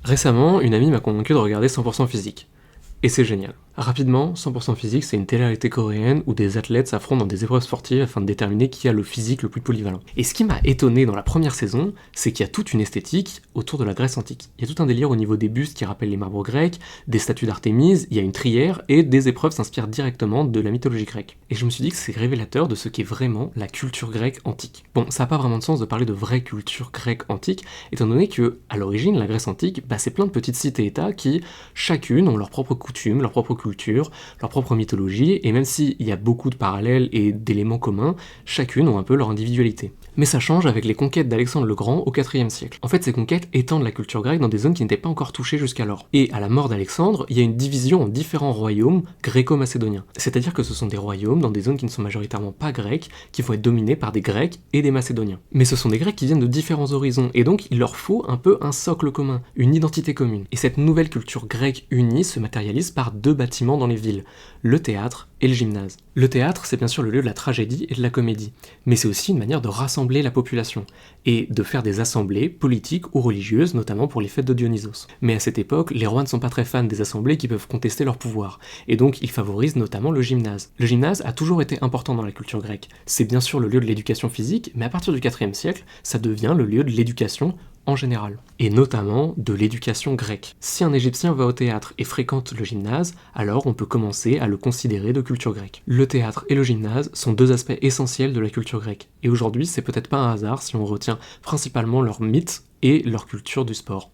Récemment, une amie m'a convaincu de regarder 100% physique. Et c'est génial. Rapidement, 100% physique, c'est une télé-réalité coréenne où des athlètes s'affrontent dans des épreuves sportives afin de déterminer qui a le physique le plus polyvalent. Et ce qui m'a étonné dans la première saison, c'est qu'il y a toute une esthétique autour de la Grèce antique. Il y a tout un délire au niveau des bustes qui rappellent les marbres grecs, des statues d'Artémise, il y a une trière, et des épreuves s'inspirent directement de la mythologie grecque. Et je me suis dit que c'est révélateur de ce qu'est vraiment la culture grecque antique. Bon, ça n'a pas vraiment de sens de parler de vraie culture grecque antique, étant donné que, à l'origine, la Grèce antique, c'est plein de petites cités-états qui, chacune, ont leurs propres coutumes, leur propre culture, leur propre mythologie, et même s'il y a beaucoup de parallèles et d'éléments communs, chacune ont un peu leur individualité. Mais ça change avec les conquêtes d'Alexandre le Grand au IVe siècle. En fait, ces conquêtes étendent la culture grecque dans des zones qui n'étaient pas encore touchées jusqu'alors. Et à la mort d'Alexandre, il y a une division en différents royaumes gréco-macédoniens. C'est-à-dire que ce sont des royaumes dans des zones qui ne sont majoritairement pas grecques, qui vont être dominés par des Grecs et des Macédoniens. Mais ce sont des Grecs qui viennent de différents horizons, et donc il leur faut un peu un socle commun, une identité commune. Et cette nouvelle culture grecque unie se matérialise par deux bâtiments dans les villes, le théâtre et le gymnase. Le théâtre, c'est bien sûr le lieu de la tragédie et de la comédie, mais c'est aussi une manière de rassembler la population, et de faire des assemblées politiques ou religieuses, notamment pour les fêtes de Dionysos. Mais à cette époque, les rois ne sont pas très fans des assemblées qui peuvent contester leur pouvoir, et donc ils favorisent notamment le gymnase. Le gymnase a toujours été important dans la culture grecque. C'est bien sûr le lieu de l'éducation physique, mais à partir du IVe siècle, ça devient le lieu de l'éducation en général, et notamment de l'éducation grecque. Si un Égyptien va au théâtre et fréquente le gymnase, alors on peut commencer à le considérer de culture grecque. Le théâtre et le gymnase sont deux aspects essentiels de la culture grecque, et aujourd'hui c'est peut-être pas un hasard si on retient principalement leur mythe et leur culture du sport.